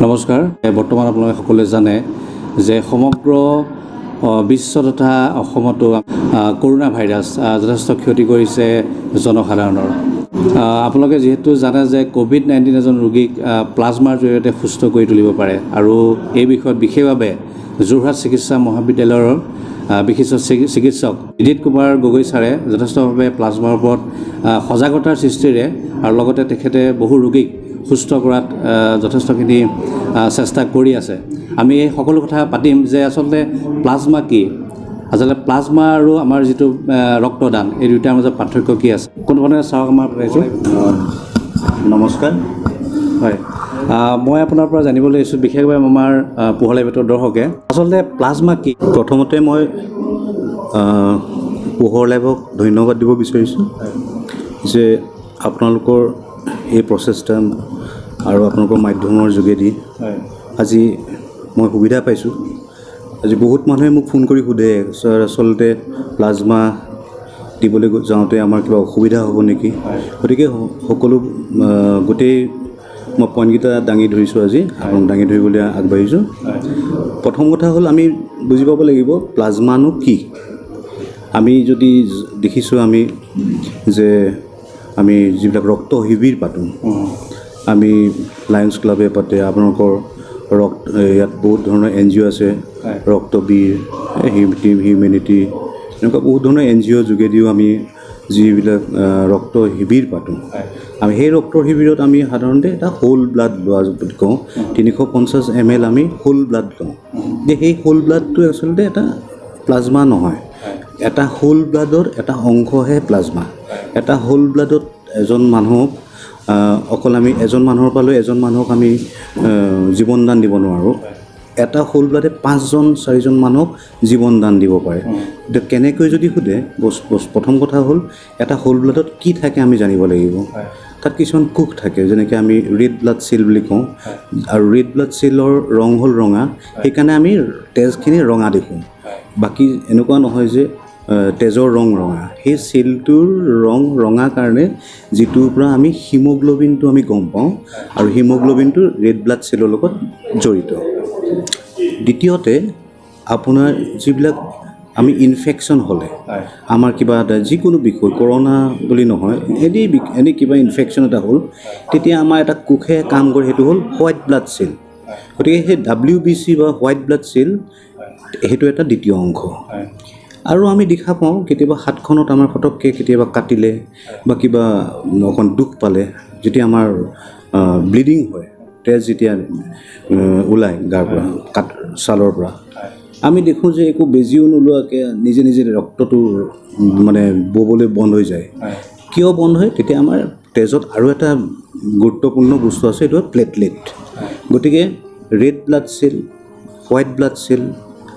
নমস্কাৰ। বৰ্তমান আপোনালোকে সকলোৱে জানে যে সমগ্ৰ বিশ্ব তথা অসমতো কৰোনা ভাইৰাছ যথেষ্ট ক্ষতি কৰিছে জনসাধাৰণৰ। আপোনালোকে যিহেতু জানে যে কোভিড-19 এজন ৰোগীক প্লাজমাৰ জৰিয়তে সুস্থ কৰি তুলিব পাৰে আৰু এই বিষয়ত বিশেষভাৱে যোৰহাট চিকিৎসা মহাবিদ্যালয়ৰ বিশিষ্ট চিকিৎসক বিদিত কুমাৰ গগৈ ছাৰে যথেষ্টভাৱে প্লাজমাৰ ওপৰত সজাগতাৰ সৃষ্টিৰে আৰু লগতে তেখেতে বহু ৰোগীক সুস্থ কৰাত যথেষ্টখিনি চেষ্টা কৰি আছে। আমি এই সকলো কথা পাতিম যে আচলতে প্লাজমা কি, আচলতে প্লাজমা আৰু আমাৰ যিটো ৰক্তদান এই দুয়োটাৰ মাজত পাৰ্থক্য কি আছে। কোনোধৰণে চাওক আমাৰ পাইছোঁ। নমস্কাৰ। হয়, মই আপোনাৰ পৰা জানিবলৈ লৈছোঁ বিশেষভাৱে আমাৰ পোহৰ বেটৰ দৰ্শকে আচলতে প্লাজমা কি। প্ৰথমতে মই পোহৰ লাইভক ধন্যবাদ দিব বিচাৰিছোঁ যে আপোনালোকৰ এই প্ৰচেষ্টা আৰু আপোনালোকৰ মাধ্যমৰ যোগেদি আজি মই সুবিধা পাইছোঁ। আজি বহুত মানুহে মোক ফোন কৰি সোধে আচলতে প্লাজমা দিবলৈ যাওঁতে আমাৰ কিবা অসুবিধা হ'ব নেকি। গতিকে সকলো গোটেই মই পইণ্টকেইটা দাঙি ধৰিছোঁ আজি, আপোনাক দাঙি ধৰিবলৈ আগবাঢ়িছোঁ। প্ৰথম কথা হ'ল আমি বুজি পাব লাগিব প্লাজমানো কি। আমি যদি দেখিছোঁ আমি যে আমি যিবিলাক ৰক্ত শিবিৰ পাতোঁ, আমি লায়ন্স ক্লাবে পাতে, আপোনালোকৰ ইয়াত বহুত ধৰণৰ NGO আছে, ৰক্তবীৰ, টিম হিউমেনিটি, এনেকুৱা বহুত ধৰণৰ NGO যোগেদিও আমি যিবিলাক ৰক্ত শিবিৰ পাতোঁ, আমি সেই ৰক্তৰ শিবিৰত আমি সাধাৰণতে এটা হোল ব্লাড লোৱা বুলি কওঁ। 350 ml আমি হোল ব্লাড লওঁ। যে সেই হোল ব্লাডটো আচলতে এটা প্লাজমা নহয়। এটা হোল ব্লাডৰ এটা অংশহে প্লাজমা। এটা হোল ব্লাডত এজন মানুহক অকল আমি এজন মানুহৰ পৰা লৈ এজন মানুহক আমি জীৱনদান দিব নোৱাৰোঁ। এটা হোল ব্লাডে 5-4জন মানুহক জীৱনদান দিব পাৰে। এতিয়া কেনেকৈ যদি সোধে, প্ৰথম কথা হ'ল এটা হোল ব্লাডত কি থাকে আমি জানিব লাগিব। তাত কিছুমান কোষ থাকে, যেনেকৈ আমি ৰেড ব্লাড চেল বুলি কওঁ, আৰু ৰেড ব্লাড চেলৰ ৰং হ'ল ৰঙা, সেইকাৰণে আমি তেজখিনি ৰঙা দেখোঁ। বাকী এনেকুৱা নহয় যে তেজৰ ৰং ৰঙা, সেই চেলটোৰ ৰং ৰঙা কাৰণে যিটোৰ পৰা আমি হিমোগ্ল'বিনটো আমি গম পাওঁ, আৰু হিমোগ্ল'বিনটো ৰেড ব্লাড চেলৰ লগত জড়িত। দ্বিতীয়তে আপোনাৰ যিবিলাক আমি ইনফেকশ্যন হ'লে, আমাৰ কিবা এটা যিকোনো বিষয়, কৰোণা বুলি নহয়, এনেই কিবা ইনফেকশ্যন এটা হ'ল, তেতিয়া আমাৰ এটা কোষে কাম কৰে, সেইটো হ'ল হোৱাইট ব্লাড চেল। গতিকে সেই WBC বা হোৱাইট ব্লাড চেল সেইটো এটা দ্বিতীয় অংশ। আৰু আমি দেখা পাওঁ কেতিয়াবা হাতখনত আমাৰ ফটককৈ কেতিয়াবা কাটিলে বা কিবা অকণ দুখ পালে, যেতিয়া আমাৰ ব্লিডিং হয়, তেজ যেতিয়া ওলায় গাৰ পৰা, ছালৰ পৰা, আমি দেখোঁ যে একো বেজিও নোলোৱাকৈ নিজে নিজে ৰক্তটো মানে ববলৈ বন্ধ হৈ যায়। কিয় বন্ধ হয়? তেতিয়া আমাৰ তেজত আৰু এটা গুৰুত্বপূৰ্ণ বস্তু আছে, এইটো প্লেটলেট। গতিকে red blood cell, white blood cell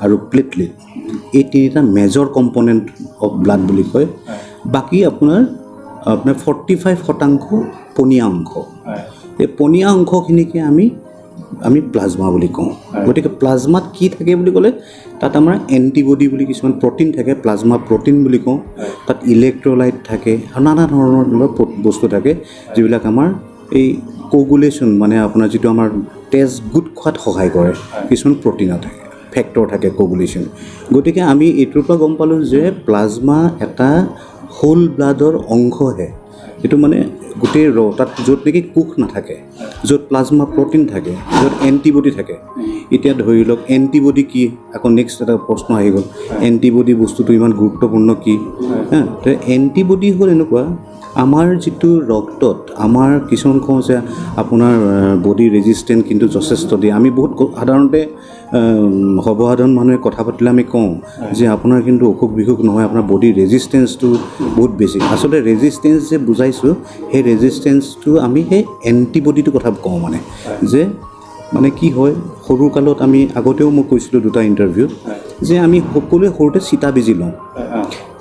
আৰু প্লেটলেট, এই তিনিটা মেজৰ কম্পনেণ্ট অফ ব্লাড বুলি কয়। বাকী আপোনাৰ 45% পনীয়া অংশ। এই পনীয়া অংশখিনিকে আমি প্লাজমা বুলি কওঁ। গতিকে প্লাজমাত কি থাকে বুলি ক'লে, তাত আমাৰ এণ্টিবডি বুলি কিছুমান প্ৰ'টিন থাকে, প্লাজমা প্ৰ'টিন বুলি কওঁ। তাত ইলেক্ট্ৰলাইট থাকে আৰু নানা ধৰণৰ বস্তু থাকে, যিবিলাক আমাৰ এই কোগুলেশ্যন, মানে আপোনাৰ যিটো আমাৰ তেজ গোট খোৱাত সহায় কৰে, কিছুমান প্ৰ'টিনো থাকে, ফেক্টৰ থাকে কোগুলেশ্যন। গতিকে আমি এইটোৰ পৰা গম পালোঁ যে প্লাজমা এটা হোল ব্লাডৰ অংশহে। এইটো মানে গোটেই তাত য'ত নেকি কোষ নাথাকে, য'ত প্লাজমা প্ৰ'টিন থাকে, য'ত এণ্টিবডি থাকে। এতিয়া ধৰি লওক এণ্টিবডি কি, আকৌ নেক্সট এটা প্ৰশ্ন আহি গ'ল, এণ্টিবডি বস্তুটো ইমান গুৰুত্বপূৰ্ণ কি। তো এণ্টিবডি হ'ল এনেকুৱা, আমাৰ যিটো ৰক্তত আমাৰ কিছুমান কওঁ যে আপোনাৰ বডি ৰেজিষ্টেণ্ট কিন্তু যথেষ্ট দিয়ে। আমি বহুত সাধাৰণতে সৰ্বসাধাৰণ মানুহে কথা পাতিলে আমি কওঁ যে আপোনাৰ কিন্তু অসুখ বিসুখ নহয়, আপোনাৰ বডি ৰেজিষ্টেঞ্চটো বহুত বেছি। আচলতে ৰেজিষ্টেঞ্চ যে বুজাইছোঁ, সেই ৰেজিষ্টেঞ্চটো আমি সেই এণ্টিবডিটোৰ কথা কওঁ। মানে কি হয়, সৰুকালত আমি আগতেও মই কৈছিলোঁ দুটা ইণ্টাৰভিউত, যে আমি সকলোৱে সৰুতে চিতা বেজি লওঁ।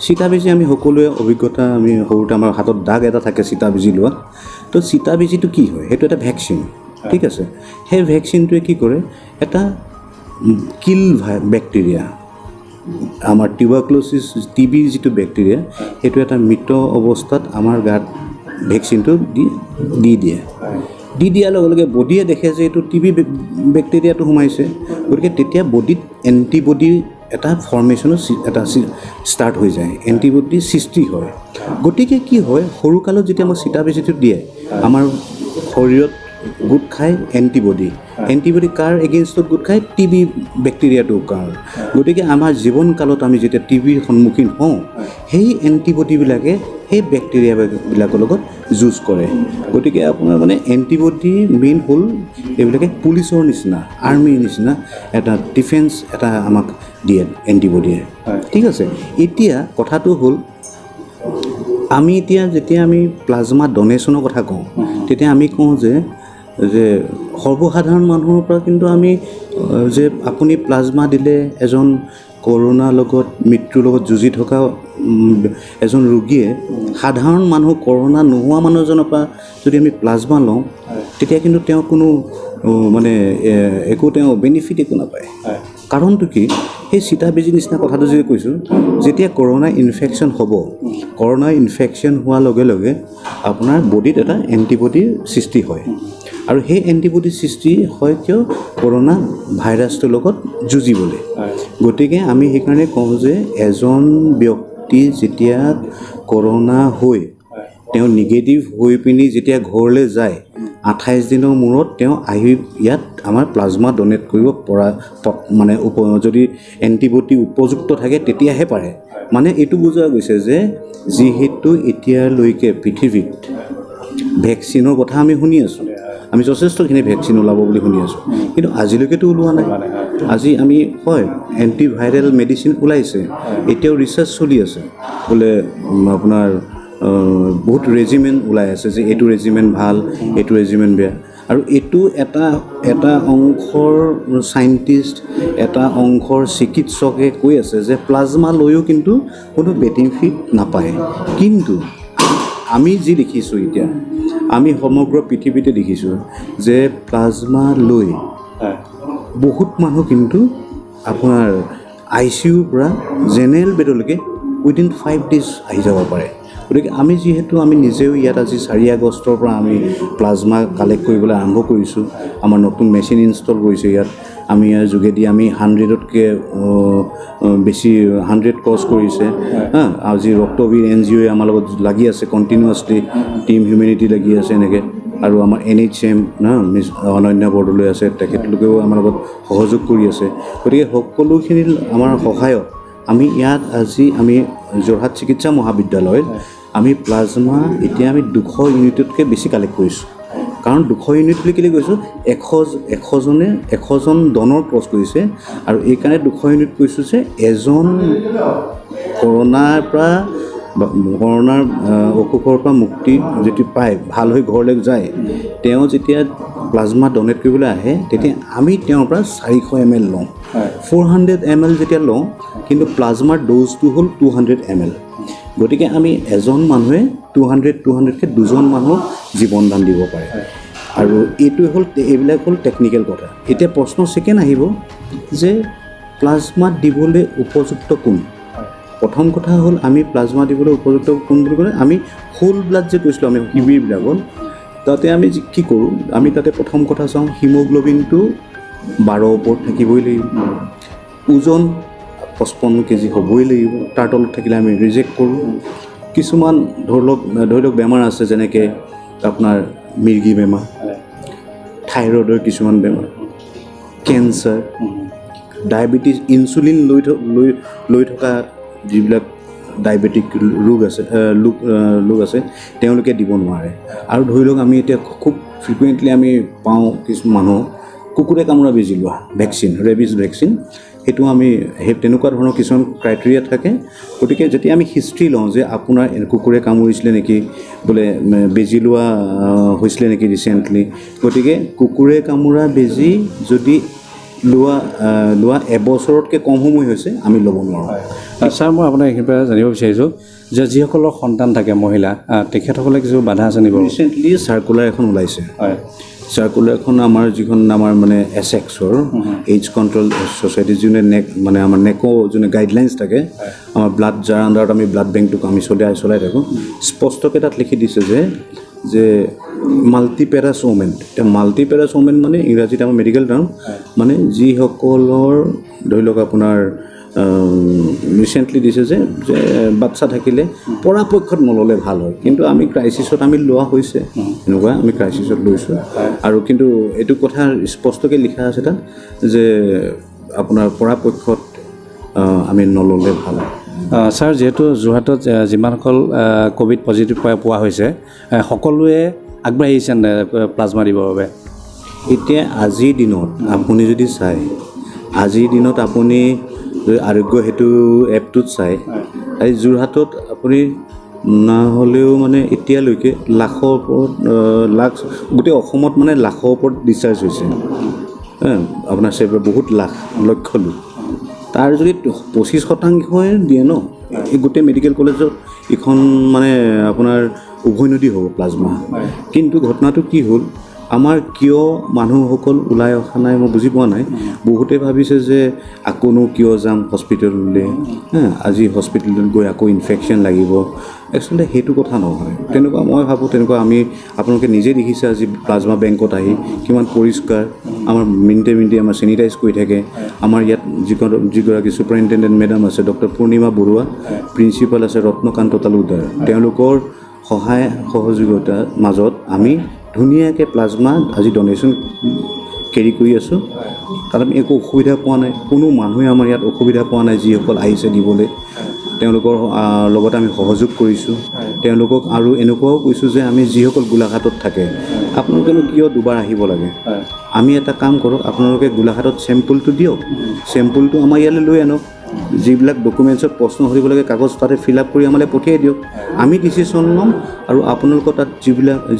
চিতা বেজি আমি সকলোৱে অভিজ্ঞতা, আমি সৰুতে আমাৰ হাতত দাগ এটা থাকে চিতা বেজি লোৱা। তো চিতা বেজিটো কি হয়? সেইটো এটা ভেকচিন, ঠিক আছে। সেই ভেকচিনটোৱে কি কৰে, এটা কিল বেক্টেৰিয়া, আমাৰ টিউবাৰকুলোচিছ, TBৰ যিটো বেক্টেৰিয়া, সেইটো এটা মৃত অৱস্থাত আমাৰ গাত ভেকচিনটো দি দিয়ে। দি দিয়াৰ লগে লগে বডিয়ে দেখে যে এইটো টিবি বেক্টেৰিয়াটো সোমাইছে, গতিকে তেতিয়া বডিত এণ্টিবডি এটা ফৰ্মেশ্যনো এটা ষ্টাৰ্ট হৈ যায়, এণ্টিবডি সৃষ্টি হয়। গতিকে কি হয়, সৰুকালত যেতিয়া মই চিটা বেজীটো দিয়ে আমাৰ শৰীৰত গোট খায় এণ্টিবডি কাৰ এগেইনষ্টত গোট খায়, টিবি বেক্টেৰিয়াটোৰ কাৰণে। গতিকে আমাৰ জীৱনকালত আমি যেতিয়া টিবিৰ সন্মুখীন হওঁ, সেই এণ্টিবডিবিলাকে সেই বেক্টেৰিয়াবিলাকৰ লগত যুঁজ কৰে। গতিকে আপোনাৰ মানে এণ্টিবডি মেইন হ'ল এইবিলাকে পুলিচৰ নিচিনা, আৰ্মিৰ নিচিনা এটা ডিফেন্স এটা আমাক দিয়ে এণ্টিবডিয়ে। ঠিক আছে, এতিয়া কথাটো হ'ল আমি যেতিয়া আমি প্লাজমা ডনেশ্যনৰ কথা কওঁ, তেতিয়া আমি কওঁ যে সৰ্বসাধাৰণ মানুহৰ পৰা কিন্তু আমি যে আপুনি প্লাজমা দিলে এজন কৰোণাৰ লগত মৃত্যুৰ লগত যুঁজি থকা এজন ৰোগীয়ে সাধাৰণ মানুহ কৰোণা নোহোৱা মানুহজনৰ পৰা যদি আমি প্লাজমা লওঁ, তেতিয়া কিন্তু তেওঁ কোনো মানে একো তেওঁ বেনিফিট একো নাপায়। কাৰণটো কি, সেই চিটা বেজী নিচিনা কথাটো যদি কৈছোঁ, যেতিয়া কৰোণা ইনফেকশ্যন হ'ব, কৰোণা ইনফেকশ্যন হোৱাৰ লগে লগে আপোনাৰ বডিত এটা এণ্টিবডিৰ সৃষ্টি হয়, আৰু সেই এণ্টিবডি সৃষ্টি হয় কিয়, কৰোণা ভাইৰাছটোৰ লগত যুঁজিবলৈ। গতিকে আমি সেইকাৰণে কওঁ যে এজন ব্যক্তি যেতিয়া কৰোণা হৈ তেওঁ নিগেটিভ হৈ পিনি যেতিয়া ঘৰলৈ যায়, 28 দিনৰ মূৰত তেওঁ আহি ইয়াত আমাৰ প্লাজমা ডনেট কৰিব পৰা, মানে যদি এণ্টিবডি উপযুক্ত থাকে তেতিয়াহে পাৰে। মানে এইটো বুজোৱা গৈছে যে যিহেতু এতিয়ালৈকে পৃথিৱীত ভেকচিনৰ কথা আমি শুনি আছোঁ, আমি যথেষ্টখিনি ভেকচিন ওলাব বুলি শুনি আছোঁ, কিন্তু আজিলৈকেতো ওলোৱা নাই। আজি আমি হয় এণ্টিভাইৰেল মেডিচিন ওলাইছে, এতিয়াও ৰিচাৰ্চ চলি আছে, বোলে আপোনাৰ বহুত ৰেজিমেণ্ট ওলাই আছে যে এইটো ৰেজিমেণ্ট ভাল, এইটো ৰেজিমেণ্ট বেয়া। আৰু এইটো এটা অংশৰ চাইণ্টিষ্ট, এটা অংশৰ চিকিৎসকে কৈ আছে যে প্লাজমা লৈও কিন্তু কোনো বেনিফিট নাপায়। কিন্তু আমি যি দেখিছোঁ এতিয়া, আমি সমগ্ৰ পৃথিৱীতে দেখিছোঁ যে প্লাজমা লৈ বহুত মানুহ কিন্তু আপোনাৰ ICUৰ পৰা জেনেৰেল বেডলৈকে উইদিন 5 days আহি যাব পাৰে। গতিকে আমি যিহেতু আমি নিজেও ইয়াত আজি 4 আগষ্টৰ পৰা আমি প্লাজমা কালেক্ট কৰিবলৈ আৰম্ভ কৰিছোঁ, আমাৰ নতুন মেচিন ইনষ্টল কৰিছোঁ ইয়াত। আমি ইয়াৰ যোগেদি আমি 100তকৈ বেছি 100 ক্ৰছ কৰিছে। আজি ৰক্তবীৰ NGOয়ে আমাৰ লগত লাগি আছে কণ্টিনিউৱাছলি, টিম হিউমেনিটি লাগি আছে এনেকৈ, আৰু আমাৰ NHM মিছ অনন্যা বৰদলৈ আছে, তেখেতলোকেও আমাৰ লগত সহযোগ কৰি আছে। গতিকে সকলোখিনি আমাৰ সহায়ত আমি ইয়াত আজি আমি যোৰহাট চিকিৎসা মহাবিদ্যালয়ত আমি প্লাজমা এতিয়া আমি 200 ইউনিটতকৈ বেছি কালেক্ট কৰিছোঁ। কাৰণ 200 ইউনিট বুলি কেলৈ কৈছোঁ, 100জন ডনৰ ক্ৰছ কৰিছে, আৰু এইকাৰণে 200 ইউনিট কৈছোঁ যে এজন কৰোণাৰ অসুখৰ পৰা মুক্তি যদি পায়, ভাল হৈ ঘৰলৈ যায়, তেওঁ যেতিয়া প্লাজমা ডনেট কৰিবলৈ আহে, তেতিয়া আমি তেওঁৰ পৰা 400 ml লওঁ, 400 ml যেতিয়া লওঁ, কিন্তু প্লাজমাৰ ড'জটো হ'ল 200 ml। গতিকে আমি এজন মানুহে 200কৈ 2জন মানুহক জীৱন দান দিব পাৰে। আৰু এইবিলাক হ'ল টেকনিকেল কথা। এতিয়া প্ৰশ্ন ছেকেণ্ড আহিব যে প্লাজমা দিবলৈ উপযুক্ত কোন। প্ৰথম কথা হ'ল আমি প্লাজমা দিবলৈ উপযুক্ত কোন বুলি ক'লে, আমি হোল ব্লাড যে কৈছিলোঁ আমি শিবিৰবিলাকত, তাতে আমি কি কৰোঁ, আমি তাতে প্ৰথম কথা চাওঁ হিমোগ্ল'বিনটো 12 ওপৰত থাকিবই লাগিব, ওজন 55 কেজি হ'বই লাগিব, তাৰ তলত থাকিলে আমি ৰিজেক্ট কৰোঁ। কিছুমান ধৰি লওক বেমাৰ আছে, যেনেকৈ আপোনাৰ মিৰ্গী বেমাৰ, থাইৰয়ডৰ কিছুমান বেমাৰ, কেঞ্চাৰ, ডায়েবেটিছ, ইনচুলিন লৈ থকা যিবিলাক ডায়েবেটিক ৰোগ আছে তেওঁলোকে দিব নোৱাৰে। আৰু ধৰি লওক আমি এতিয়া খুব ফ্ৰিকুৱেণ্টলি আমি পাওঁ কিছুমান মানুহ কুকুৰে কামোৰা বেজি লোৱা ভেকচিন, ৰেবিজ ভেকচিন, সেইটো আমি সেই তেনেকুৱা ধৰণৰ কিছুমান ক্ৰাইটেৰিয়া থাকে। গতিকে যেতিয়া আমি হিষ্ট্ৰী লওঁ যে আপোনাৰ কুকুৰে কামুৰিছিলে নেকি, বোলে বেজি লোৱা হৈছিলে নেকি ৰিচেণ্টলি, গতিকে কুকুৰে কামোৰা বেজি যদি লোৱা এবছৰতকৈ কম সময় হৈছে, আমি ল'ব নোৱাৰোঁ। ছাৰ, মই আপোনাৰ এইখিনিৰ পৰা জানিব বিচাৰিছোঁ যে যিসকলৰ সন্তান থাকে মহিলা, তেখেতসকলে কিছু বাধা আছে নেকি? ৰিচেণ্টলি চাৰ্কুলাৰ এখন ওলাইছে। হয়, চাৰ্কুলাৰ এখন যিখন আমাৰ মানে এছেক্সৰ এইজ কণ্ট্ৰল ছ'চাইটি, যোনে মানে আমাৰ যোনে গাইডলাইনছ থাকে, আমাৰ ব্লাড যাৰ আণ্ডাৰত আমি ব্লাড বেংকটোক আমি চলাই থাকোঁ, স্পষ্টকৈ তাত লিখি দিছে যে মাল্টিপেৰাছ ওমেন। এতিয়া মাল্টিপেৰাছ ওমেন মানে ইংৰাজীত আমাৰ মেডিকেল টাৰ্ম, মানে যিসকলৰ ধৰি লওক আপোনাৰ ৰিচেণ্টলি দিছে যে বাচ্ছা থাকিলে পৰাপক্ষত নল'লে ভাল হয়, কিন্তু আমি ক্ৰাইচিছত আমি লোৱা হৈছে, এনেকুৱা আমি ক্ৰাইচিছত লৈছোঁ। আৰু কিন্তু এইটো কথা স্পষ্টকৈ লিখা আছে তাত যে আপোনাৰ পৰাপক্ষত আমি নল'লে ভাল হয়। ছাৰ, যিহেতু যোৰহাটত যিমানসকল ক'ভিড পজিটিভ পোৱা হৈছে সকলোৱে আগবাঢ়ি আহিছে প্লাজমা দিবৰ বাবে? এতিয়া আজিৰ দিনত আপুনি যদি চায়, আজিৰ দিনত আপুনি যদি আৰোগ্য সেতু এপটোত চায়, আজি যোৰহাটত আপুনি নহ'লেও মানে এতিয়ালৈকে লাখৰ ওপৰত গোটেই অসমত মানে লাখৰ ওপৰত ডিছচাৰ্জ হৈছে, আপোনাৰ বহুত লক্ষ লোক। তাৰ যদি 25% দিয়ে ন, এই গোটেই মেডিকেল কলেজত এইখন মানে আপোনাৰ উভৈনদী হ'ব প্লাজমা। কিন্তু ঘটনাটো কি হ'ল, আমাৰ কিয় মানুহসকল ওলাই অহা নাই মই বুজি পোৱা নাই। বহুতে ভাবিছে যে আকৌনো কিয় যাম হস্পিটেললৈ, আজি হস্পিটেলত গৈ আকৌ ইনফেকশ্যন লাগিব। একচুৱেলি সেইটো কথা নহয়, তেনেকুৱা মই ভাবোঁ তেনেকুৱা আপোনালোকে নিজে দেখিছে আজি প্লাজমা বেংকত আহি কিমান পৰিষ্কাৰ, আমাৰ মিনিটে আমাৰ চেনিটাইজ কৰি থাকে। আমাৰ ইয়াত যিগৰাকী ছুপাৰিণ্টেণ্ডেণ্ট মেডাম আছে ডক্টৰ পূৰ্ণিমা বৰুৱা, প্ৰিন্সিপাল আছে ৰত্নকান্ত তালুকদাৰ, তেওঁলোকৰ সহায় সহযোগিতাৰ মাজত আমি ধুনীয়াকৈ প্লাজমা আজি ডনেশ্যন কেৰি কৰি আছোঁ। তাত আমি একো অসুবিধা পোৱা নাই, কোনো মানুহে আমাৰ ইয়াত অসুবিধা পোৱা নাই। যিসকল আহিছে দিবলৈ তেওঁলোকৰ লগত আমি সহযোগ কৰিছোঁ তেওঁলোকক। আৰু এনেকুৱাও কৈছোঁ যে আমি যিসকল গোলাঘাটত থাকে, আপোনালোকেনো কিয় দুবাৰ আহিব লাগে? আমি এটা কাম কৰক, আপোনালোকে গোলাঘাটত চেম্পুলটো দিয়ক, চেম্পুলটো আমাৰ ইয়ালৈ লৈ আনক, যিবিলাক ডকুমেণ্টছত প্ৰশ্ন সুধিব লাগে কাগজ তাতে ফিল আপ কৰি আমালৈ পঠিয়াই দিয়ক, আমি ডিচিশ্যন ল'ম। আৰু আপোনালোকৰ তাত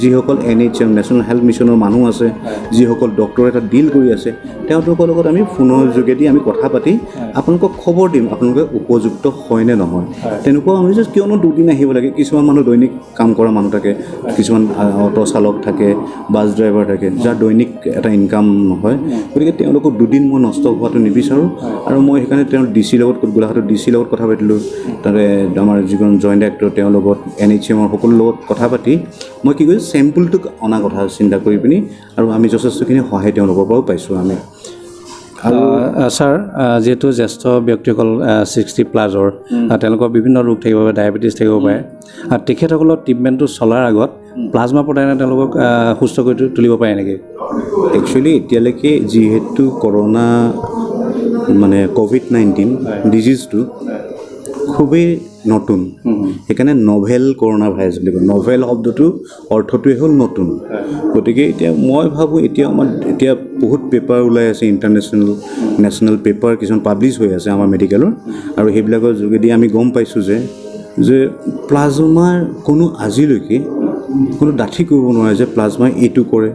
যিসকল NHM নেশ্যনেল হেল্থ মিছনৰ মানুহ আছে, যিসকল ডক্টৰে তাত ডিল কৰি আছে, তেওঁলোকৰ লগত আমি ফোনৰ যোগেদি আমি কথা পাতি আপোনালোকক খবৰ দিম আপোনালোকে উপযুক্ত হয়নে নহয়। তেনেকুৱাও আমি যে কিয়নো দুদিন আহিব লাগে। কিছুমান মানুহ দৈনিক কাম কৰা মানুহ থাকে, কিছুমান অটো চালক থাকে, বাছ ড্ৰাইভাৰ থাকে, যাৰ দৈনিক এটা ইনকাম নহয়, গতিকে তেওঁলোকক দুদিন মই নষ্ট হোৱাটো নিবিচাৰোঁ। আৰু মই সেইকাৰণে তেওঁৰ DC লগত গোলাঘাটৰ DC লগত কথা পাতিলোঁ, তাতে আমাৰ যিজন জইণ্ট ডাইৰেক্টৰ তেওঁৰ লগত NHMৰ সকলো লগত কথা পাতি মই কি কৰিছোঁ, চেম্পুলটোক অনা কথা চিন্তা কৰি পিনি, আৰু আমি যথেষ্টখিনি সহায় তেওঁলোকৰ পৰাও পাইছোঁ আমি। আৰু ছাৰ, যিহেতু জ্যেষ্ঠ ব্যক্তিসকল 60+ তেওঁলোকৰ বিভিন্ন ৰোগ থাকিব পাৰে, ডায়েবেটিছ থাকিব পাৰে, তেখেতসকলৰ ট্ৰিটমেণ্টটো চলাৰ আগত প্লাজমা প্ৰদানে তেওঁলোকক সুস্থ কৰি তুলিব পাৰে নেকি? একচুৱেলি এতিয়ালৈকে যিহেতু কৰোণা মানে COVID-19 ডিজিজটো খুবেই নতুন, সেইকাৰণে নভেল কৰোণা ভাইৰাছ বুলি কয়। নভেল শব্দটো অৰ্থটোৱে হ'ল নতুন। গতিকে এতিয়া মই ভাবোঁ এতিয়া বহুত পেপাৰ ওলাই আছে, ইণ্টাৰনেশ্যনেল নেশ্যনেল পেপাৰ কিছুমান পাব্লিছ হৈ আছে আমাৰ মেডিকেলৰ, আৰু সেইবিলাকৰ যোগেদি আমি গম পাইছোঁ যে প্লাজমাৰ কোনো আজিলৈকে কোনো ডাঠি কৰিব নোৱাৰে যে প্লাজমাই এইটো কৰে,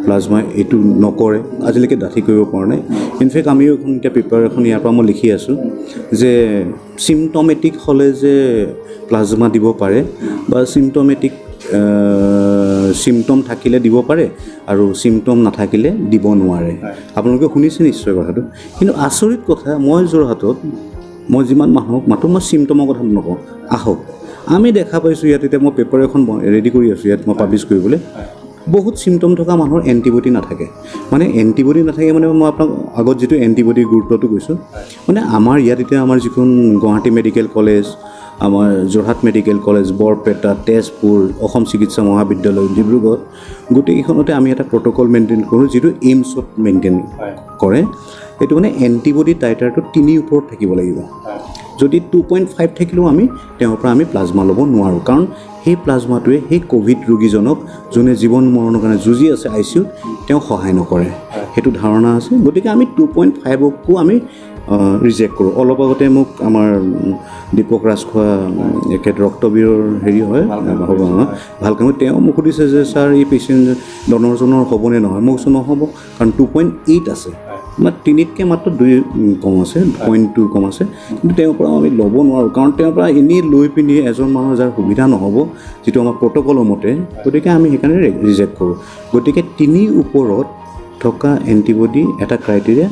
প্লাজমাই এইটো নকৰে, আজিলৈকে ডাঠি কৰিব পৰা নাই। ইনফেক্ট আমিও এখন এতিয়া পেপাৰ এখন ইয়াৰ পৰা মই লিখি আছোঁ যে চিমটমেটিক হ'লে যে প্লাজমা দিব পাৰে, বা চিমটমেটিক চিমটম থাকিলে দিব পাৰে আৰু চিমটম নাথাকিলে দিব নোৱাৰে। আপোনালোকে শুনিছে নিশ্চয় কথাটো। কিন্তু আচৰিত কথা, মই যোৰহাটত মই যিমান মানুহক মাতো, মই চিমটমৰ কথা নকওঁ, আহক। আমি দেখা পাইছোঁ ইয়াত, এতিয়া মই পেপাৰ এখন ৰেডি কৰি আছোঁ ইয়াত মই পাব্লিছ কৰিবলৈ, বহুত চিমটম থকা মানুহৰ এণ্টিবডি নাথাকে। মানে এণ্টিবডি নাথাকে মানে মই আপোনাক আগত যিটো এণ্টিবডিৰ গুৰুত্বটো কৈছোঁ, মানে আমাৰ ইয়াত এতিয়া আমাৰ যিখন গুৱাহাটী মেডিকেল কলেজ, আমাৰ যোৰহাট মেডিকেল কলেজ, বৰপেটা, তেজপুৰ, অসম চিকিৎসা মহাবিদ্যালয়, ডিব্ৰুগড়, গোটেইকেইখনতে আমি এটা প্ৰট'কল মেইনটেইন কৰোঁ, যিটো এইমছত মেইনটেইন কৰে। এইটো মানে এণ্টিবডি টাইটাৰটো 3 ওপৰত থাকিব লাগিব। যদি 2.5 থাকিলেও আমি তেওঁৰ পৰা আমি প্লাজমা ল'ব নোৱাৰোঁ, কাৰণ সেই প্লাজমাটোৱে সেই ক'ভিড ৰোগীজনক যোনে জীৱন মৰণৰ কাৰণে যুঁজি আছে ICUত, তেওঁক সহায় নকৰে, সেইটো ধাৰণা আছে। গতিকে আমি 2.5কো আমি ৰিজেক্ট কৰোঁ। অলপ আগতে মোক আমাৰ দীপক ৰাজখোৱা এখেত ৰক্তবীৰৰ হেৰি হয় ভালকৈ তেওঁ মোক সুধিছে যে ছাৰ এই পেচেণ্ট ডনৰজনৰ হ'বনে নহয়। মই কৈছোঁ নহ'ব, কাৰণ 2.8 আছে, মানে 3তকৈ মাত্ৰ 2 কম আছে, 0.2 কম আছে। কিন্তু তেওঁৰ পৰা আমি ল'ব নোৱাৰোঁ, কাৰণ তেওঁৰ পৰা এনেই লৈ পিনি এজন মানুহৰ যাৰ সুবিধা নহ'ব যিটো আমাৰ প্ৰট'কলৰ মতে, গতিকে আমি সেইকাৰণে ৰিজেক্ট কৰোঁ। গতিকে 3 ওপৰত থকা এণ্টিবডি এটা ক্ৰাইটেৰিয়া।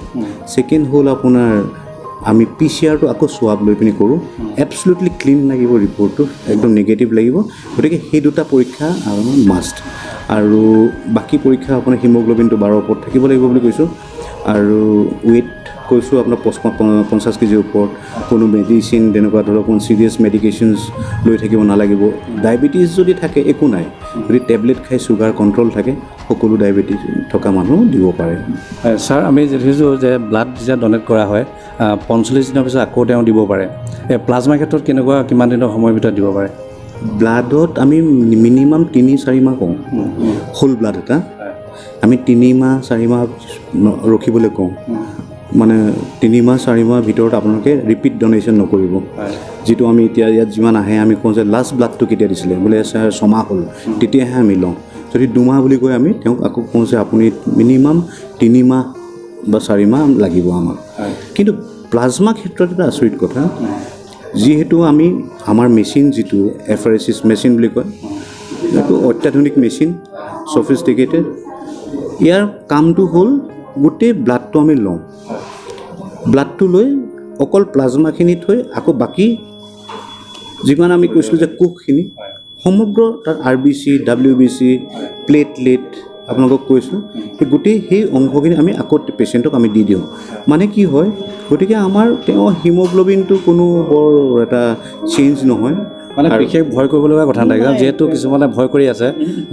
ছেকেণ্ড হ'ল আপোনাৰ আমি PCR-টো আকৌ সোৱাব লৈ পিনি কৰোঁ, এবছলুটলি ক্লিন লাগিব ৰিপৰ্টটো, একদম নিগেটিভ লাগিব। গতিকে সেই দুটা পৰীক্ষা আমাৰ মাষ্ট। আৰু বাকী পৰীক্ষা আপোনাৰ হিমোগ্ল'বিনটো 12 ওপৰত থাকিব লাগিব বুলি কৈছোঁ আৰু ৱেইট কৈছোঁ আপোনাৰ 50 কেজিৰ ওপৰত কোনো মেডিচিন তেনেকুৱা ধৰক কোনো ছিৰিয়াছ মেডিকেশ্যনছ লৈ থাকিব নালাগিব ডায়েবেটিছ যদি থাকে একো নাই যদি টেবলেট খাই চুগাৰ কণ্ট্ৰল থাকে সকলো ডায়েবেটিছ থকা মানুহ দিব পাৰে ছাৰ আমি দেখিছোঁ যে ব্লাড যেতিয়া ডনেট কৰা হয় 45 দিনৰ পিছত আকৌ তেওঁ দিব পাৰে এই প্লাজমাৰ ক্ষেত্ৰত কেনেকুৱা কিমান দিনৰ সময়ৰ ভিতৰত দিব পাৰে ব্লাডত আমি মিনিমাম 3-4 মাহ কওঁ হোল ব্লাড এটা আমি 3 মাহ 4 মাহ ৰখিবলৈ কওঁ মানে 3 মাহ 4 মাহ ভিতৰত আপোনালোকে ৰিপিট ডনেশ্যন নকৰিব যিটো আমি এতিয়া ইয়াত যিমান আহে আমি কওঁ যে লাষ্ট ব্লাডটো কেতিয়া দিছিলে বোলে ছাৰ 6 মাহ হ'ল তেতিয়াহে আমি লওঁ যদি 2 মাহ বুলি কৈ আমি তেওঁক আকৌ কওঁ যে আপুনি মিনিমাম 3 মাহ বা 4 মাহ লাগিব আমাক কিন্তু প্লাজমা ক্ষেত্ৰত এটা আচৰিত কথা যিহেতু আমি আমাৰ মেচিন যিটো এফাৰেচিছ মেচিন বুলি কয় এইটো অত্যাধুনিক মেচিন ছফিষ্টিকেটেড ইয়াৰ কামটো হ'ল গোটেই ব্লাডটো আমি লওঁ ব্লাডটো লৈ অকল প্লাজমাখিনি থৈ আকৌ বাকী যিমান আমি কৈছিলোঁ যে কোষখিনি সমগ্ৰ তাৰ RBC WBC প্লেটলেট আপোনালোকক কৈছোঁ সেই গোটেই সেই অংশখিনি আমি আকৌ পেচেণ্টক আমি দি দিওঁ মানে কি হয় গতিকে আমাৰ তেওঁ হিমোগ্ল'বিনটো কোনো বৰ এটা চেঞ্জ নহয় মানে বিশেষ ভয় কৰিবলগীয়া কথা নাই কাৰণ যিহেতু কিছুমানে ভয় কৰি আছে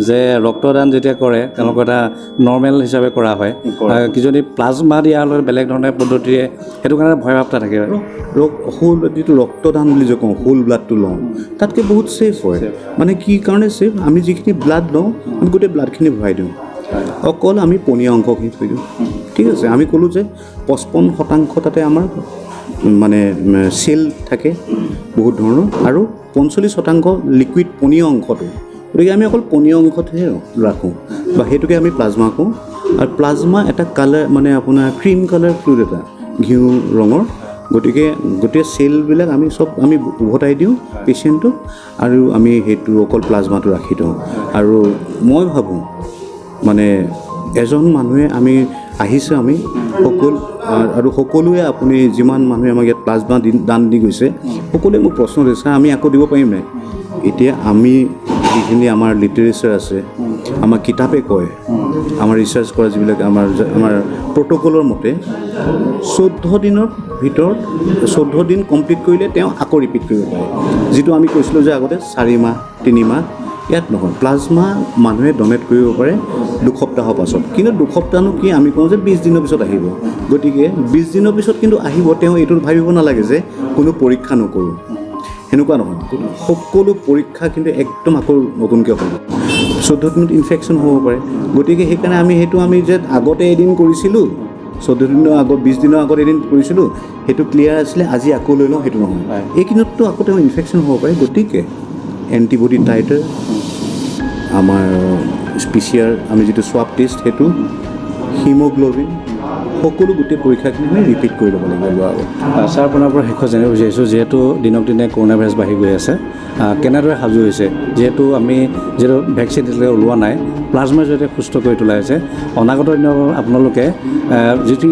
যে ৰক্তদান যেতিয়া কৰে তেওঁলোকৰ এটা নৰ্মেল হিচাপে কৰা হয় কিজনী প্লাজমা দিয়া হ'লে বেলেগ ধৰণে পদ্ধতিৰে সেইটো কাৰণে ভয় ভাৱ এটা থাকে হোল যিটো ৰক্তদান বুলি যে কওঁ হোল ব্লাডটো লওঁ তাতকৈ বহুত ছেফ হয় মানে কি কাৰণে ছেফ আমি যিখিনি ব্লাড লওঁ আমি গোটেই ব্লাডখিনি ভৰাই দিওঁ অকল আমি পনীয়া অংশখিনি থৈ দিওঁ ঠিক আছে আমি ক'লোঁ যে 55% তাতে আমাৰ মানে চেল থাকে বহুত ধৰণৰ আৰু 45% লিকুইড পনীয় অংশটো গতিকে আমি অকল পনীয় অংশটোহে ৰাখোঁ বা সেইটোকে আমি প্লাজমা কওঁ আৰু প্লাজমা এটা কালাৰ মানে আপোনাৰ ক্ৰীম কালাৰ ফ্লুইড এটা ঘিউ ৰঙৰ গতিকে গোটেই চেলবিলাক আমি চব আমি উভতাই দিওঁ পেচেণ্টক আৰু আমি সেইটো অকল প্লাজমাটো ৰাখি দিওঁ আৰু মই ভাবোঁ মানে এজন মানুহে আমি আহিছে আমি আৰু সকলোৱে আপুনি যিমান মানুহে আমাক ইয়াত প্লাজমা দান দি গৈছে সকলোৱে মোক প্ৰশ্ন দিছে আমি আকৌ দিব পাৰিম নাই এতিয়া আমি যিখিনি আমাৰ লিটাৰেচাৰ আছে আমাৰ কিতাপে কয় আমাৰ ৰিচাৰ্চ কৰা যিবিলাক আমাৰ প্ৰট'কলৰ মতে 14 দিনৰ ভিতৰত 14 দিন কমপ্লিট কৰিলে তেওঁ আকৌ ৰিপিট কৰিব পাৰে যিটো আমি কৈছিলোঁ যে আগতে 4 মাহ 3 মাহ ইয়াত নহয় প্লাজমা মানুহে ডনেট কৰিব পাৰে 2 সপ্তাহৰ পাছত কিন্তু 2 সপ্তাহনো কি আমি কওঁ যে 20 দিনৰ পিছত আহিব গতিকে 20 দিনৰ পিছত কিন্তু আহিব তেওঁ এইটো ভাবিব নালাগে যে কোনো পৰীক্ষা নকৰোঁ সেনেকুৱা নহয় সকলো পৰীক্ষা কিন্তু একদম আকৌ নতুনকৈ হ'ব 14 দিনত ইনফেকশ্যন হ'ব পাৰে গতিকে সেইকাৰণে আমি সেইটো আমি যে আগতে এদিন কৰিছিলোঁ 14 দিনৰ আগত 20 দিনৰ আগত এদিন কৰিছিলোঁ সেইটো ক্লিয়াৰ আছিলে আজি আকৌ লৈ লওঁ সেইটো নহয় এইখিনিতো আকৌ তেওঁ ইনফেকশ্যন হ'ব পাৰে গতিকে এণ্টিবডি টাইটাৰ আমাৰ PCR আমি যিটো স্ৱাব টেষ্ট সেইটো হিমোগ্ল'বিন সকলো গোটেই পৰীক্ষাখিনি আমি ৰিপিট কৰি ল'ব লাগিব লোৱাৰ আগত ছাৰ আপোনাৰ পৰা শেষত জানিব বিচাৰিছোঁ যিহেতু দিনক দিনে কৰোণা ভাইৰাছ বাঢ়ি গৈ আছে কেনেদৰে সাজু হৈছে যিহেতু ভেকচিন এতিয়ালৈকে ওলোৱা নাই প্লাজমাৰ জৰিয়তে সুস্থ কৰি তোলা হৈছে অনাগত দিনত আপোনালোকে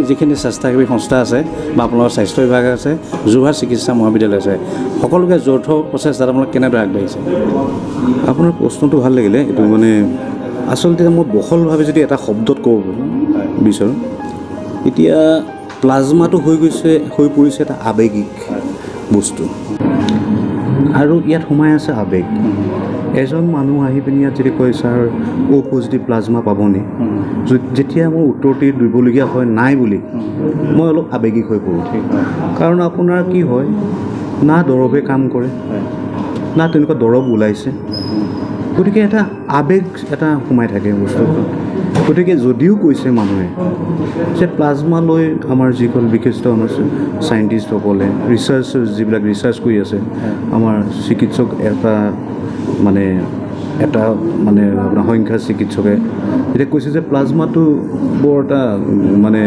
যিখিনি স্বেচ্ছাসেৱী সংস্থা আছে বা আপোনালোকৰ স্বাস্থ্য বিভাগ আছে যোৰহাট চিকিৎসা মহাবিদ্যালয় আছে সকলোকে যৌথ প্ৰচেষ্টাত আপোনালোকে কেনেদৰে আগবাঢ়িছে আপোনাৰ প্ৰশ্নটো ভাল লাগিলে এইটো মানে আচলতে মই বহলভাৱে যদি এটা শব্দত ক'ব বিচাৰোঁ এতিয়া প্লাজমাটো হৈ পৰিছে এটা আৱেগিক বস্তু আৰু ইয়াত সোমাই আছে আৱেগ এজন মানুহ আহি পিনি ইয়াত যদি কয় ছাৰ অ' পজিটিভ প্লাজমা পাবনি যেতিয়া মোৰ উত্তৰটি দিবলগীয়া হয় নাই বুলি মই অলপ আৱেগিক হৈ পৰোঁ কাৰণ আপোনাৰ কি হয় না দৰৱে কাম কৰে না তেনেকুৱা দৰৱ ওলাইছে গতিকে এটা আৱেগ এটা সোমাই থাকে বস্তুটো গতিকে যদিও কৈছে মানুহে যে প্লাজমা লৈ আমাৰ যিসকল বিশিষ্ট আমাৰ চাইণ্টিষ্টসকলে যিবিলাক ৰিচাৰ্চ কৰি আছে আমাৰ চিকিৎসক এটা মানে আপোনাৰ সংখ্যা চিকিৎসকে এতিয়া কৈছে যে প্লাজমাটো বৰ এটা মানে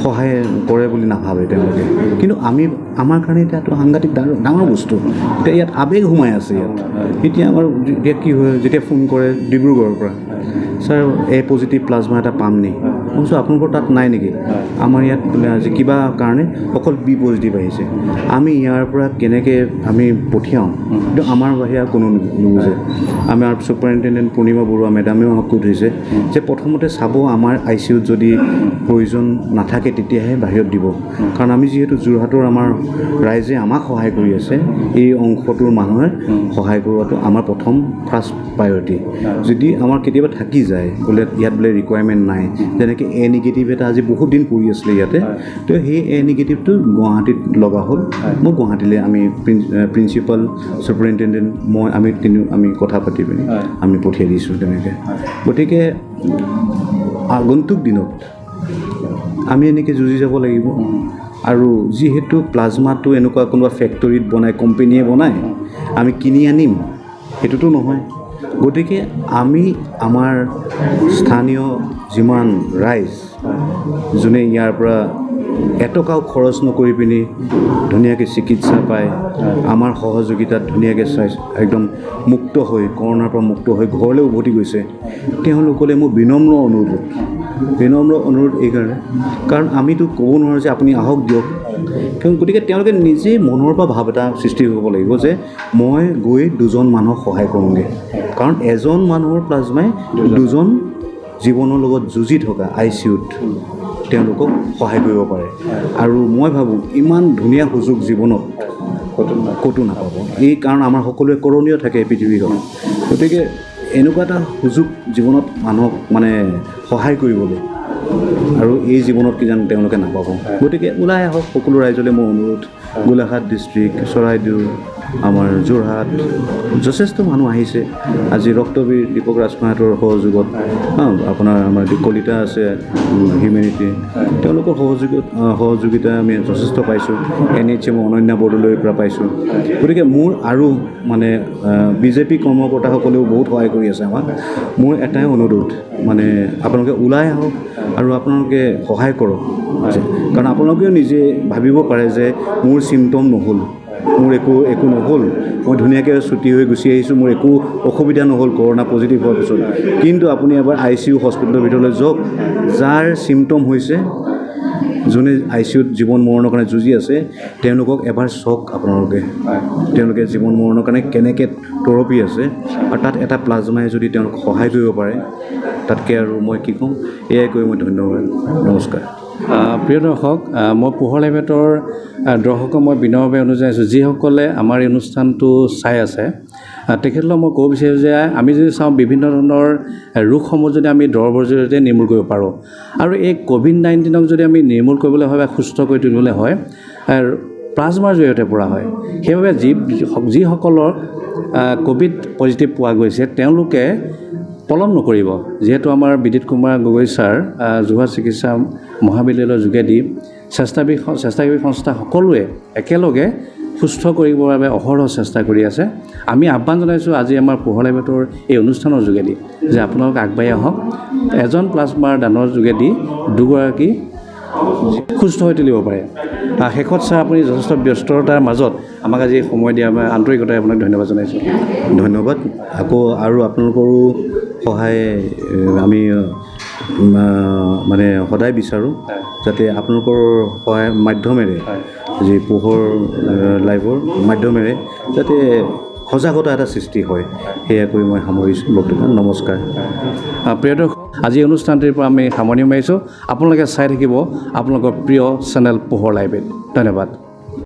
সহায় কৰে বুলি নাভাবে তেওঁলোকে কিন্তু আমাৰ কাৰণে এতিয়াতো সাংঘাতিক ডাঙৰ বস্তু এতিয়া ইয়াত আৱেগ সোমাই আছে ইয়াত এতিয়া আমাৰ এতিয়া কি হয় যেতিয়া ফোন কৰে ডিব্ৰুগড়ৰ পৰা ছাৰ এ পজিটিভ প্লাজমা এটা পাম নি মই কৈছোঁ আপোনালোকৰ তাত নাই নেকি? আমাৰ ইয়াত বোলে আজি কিবা কাৰণে অকল বি পজিটিভ আহিছে, আমি ইয়াৰ পৰা কেনেকৈ আমি পঠিয়াওঁ কিন্তু আমাৰ বাহিৰে কোনো নুবুজে। আমাৰ ছুপাৰিণ্টেণ্ডেণ্ট পূৰ্ণিমা বৰুৱা মেডামেও আমাক কৈ থৈছে যে প্ৰথমতে চাব আমাৰ ICUত যদি প্ৰয়োজন নাথাকে তেতিয়াহে বাহিৰত দিব, কাৰণ আমি যিহেতু যোৰহাটৰ আমাৰ ৰাইজে আমাক সহায় কৰি আছে, এই অংশটোৰ মানুহে সহায় কৰোৱাটো আমাৰ প্ৰথম ফাৰ্ষ্ট প্ৰায়ৰিটি। যদি আমাৰ কেতিয়াবা থাকি যায় বোলে ইয়াত বোলে ৰিকুৱাৰমেণ্ট নাই, যেনেকৈ A নিগেটিভ এটা আজি বহুত দিন পৰি আছিলে ইয়াতে, তো সেই A নিগেটিভটো গুৱাহাটীত লগা হ'ল। মই গুৱাহাটীলৈ আমি প্ৰিন্সিপাল ছুপাৰিণ্টেণ্ডেণ্ট আমি কথা পাতি পিনি আমি পঠিয়াই দিছোঁ তেনেকৈ। গতিকে আগন্তুক দিনত আমি এনেকৈ যুঁজি যাব লাগিব। আৰু যিহেতু প্লাজমাটো এনেকুৱা কোনোবা ফেক্টৰীত বনায়, কোম্পেনীয়ে বনায়, আমি কিনি আনিম সেইটোতো নহয়। গতিকে আমি আমাৰ স্থানীয় যিমান ৰাইজ যোনে ইয়াৰ পৰা এটকাও খৰচ নকৰি পিনি ধুনীয়াকৈ চিকিৎসা পায়, আমাৰ সহযোগিতাত ধুনীয়াকৈ একদম মুক্ত হৈ কৰোণাৰ পৰা মুক্ত হৈ ঘৰলৈ উভতি গৈছে, তেওঁলোকলৈ মোৰ বিনম্ৰ অনুৰোধ এইকাৰণে, কাৰণ আমিতো ক'ব নোৱাৰোঁ যে আপুনি আহক দিয়ক। গতিকে তেওঁলোকে নিজেই মনৰ পৰা ভাৱ এটা সৃষ্টি হ'ব লাগিব যে মই গৈ দুজন মানুহক সহায় কৰোঁগৈ, কাৰণ এজন মানুহৰ প্লাজমাই দুজন জীৱনৰ লগত যুঁজি থকা ICUত তেওঁলোকক সহায় কৰিব পাৰে। আৰু মই ভাবোঁ ইমান ধুনীয়া সুযোগ জীৱনত ক'তো নাপাব, এই কাৰণ আমাৰ সকলোৱে কৰণীয় থাকে পৃথিৱীখনত। গতিকে এনেকুৱা এটা সুযোগ জীৱনত মানুহক মানে সহায় কৰিবলৈ, আৰু এই জীৱনত কি জানো তেওঁলোকে নাপাব। গতিকে ওলাই আহক সকলো ৰাইজলৈ মোৰ অনুৰোধ। গোলাঘাট ডিষ্ট্ৰিক্ট, চৰাইদেউ, আমাৰ যোৰহাট যথেষ্ট মানুহ আহিছে আজি। ৰক্তবীৰ দীপক ৰাজখোৱাহঁতৰ সহযোগত আপোনাৰ আমাৰ কলিতা আছে হিউমেনিটি, তেওঁলোকৰ সহযোগিতা আমি যথেষ্ট পাইছোঁ। NHM অনন্যা বৰদলৈৰ পৰা পাইছোঁ। গতিকে মোৰ আৰু মানে BJP কৰ্মকৰ্তাসকলেও বহুত সহায় কৰি আছে আমাক। মোৰ এটাই অনুৰোধ, মানে আপোনালোকে ওলাই আহক আৰু আপোনালোকে সহায় কৰক, কাৰণ আপোনালোকেও নিজে ভাবিব পাৰে যে মোৰ চিমটম নহ'ল, মোৰ একো নহ'ল, মই ধুনীয়াকৈ ছুটি হৈ গুচি আহিছোঁ, মোৰ একো অসুবিধা নহ'ল কৰোণা পজিটিভ হোৱাৰ পিছত। কিন্তু আপুনি এবাৰ ICU হস্পিটেলৰ ভিতৰলৈ যাওক, যাৰ চিমটম হৈছে, যোনে ICUত জীৱন মৰণৰ কাৰণে যুঁজি আছে, তেওঁলোকক এবাৰ চাওক আপোনালোকে, তেওঁলোকে জীৱন মৰণৰ কাৰণে কেনেকৈ তৰপি আছে, আৰু তাত এটা প্লাজমাই যদি তেওঁলোক সহায় কৰিব পাৰে, তাতকৈ আৰু মই কি ক'ম, এয়াই কৈ মই ধন্যবাদ, নমস্কাৰ। প্ৰিয় দৰ্শক, মই পোহৰ লাইভেটৰ দৰ্শকক মই বিনম্ৰভাৱে অনুৰোধ জনাইছোঁ, যিসকলে আমাৰ এই অনুষ্ঠানটো চাই আছে, তেখেতসকলক মই ক'ব বিচাৰোঁ যে আমি যদি চাওঁ বিভিন্ন ধৰণৰ ৰোগসমূহ যদি আমি দৰৱৰ জৰিয়তে নিৰ্মূল কৰিব পাৰোঁ, আৰু এই COVID-19ক যদি আমি নিৰ্মূল কৰিবলৈ হয় বা সুস্থ কৰি তুলিবলৈ হয়, প্লাজমাৰ জৰিয়তে পৰা হয়। সেইবাবে যিসকলৰ ক'ভিড পজিটিভ পোৱা গৈছে তেওঁলোকে পলম নকৰিব। যিহেতু আমাৰ বিদিত কুমাৰ গগৈ ছাৰ যোৰহাট চিকিৎসা মহাবিদ্যালয়ৰ যোগেদি স্বেচ্ছাসেৱী সংস্থা সকলোৱে একেলগে সুস্থ কৰিবৰ বাবে অহৰহ চেষ্টা কৰি আছে। আমি আহ্বান জনাইছোঁ আজি আমাৰ পোহৰ লাইভেটৰ এই অনুষ্ঠানৰ যোগেদি যে আপোনালোক আগবাঢ়ি আহক, এজন প্লাজমাৰ দানৰ যোগেদি দুগৰাকী সুস্থ হৈ তুলিব পাৰে। শেষত ছাৰ আপুনি যথেষ্ট ব্যস্ততাৰ মাজত আমাক আজি সময় দিয়া আন্তৰিকতাৰে আপোনাক ধন্যবাদ জনাইছোঁ। ধন্যবাদ আকৌ, আৰু আপোনালোকৰো সহায় আমি মানে সদায় বিচাৰোঁ, যাতে আপোনালোকৰ সহায় মাধ্যমেৰে, যি পোহৰ লাইভৰ মাধ্যমেৰে যাতে সজাগতা এটা সৃষ্টি হয়, সেয়া কৈ মই সামৰিছোঁ বক্তব্য। নমস্কাৰ। প্ৰিয় দৰ্শক, আজি অনুষ্ঠানটিৰ পৰা আমি সামৰণি মাৰিছোঁ। আপোনালোকে চাই থাকিব আপোনালোকৰ প্ৰিয় চেনেল পোহৰ লাইভত। ধন্যবাদ।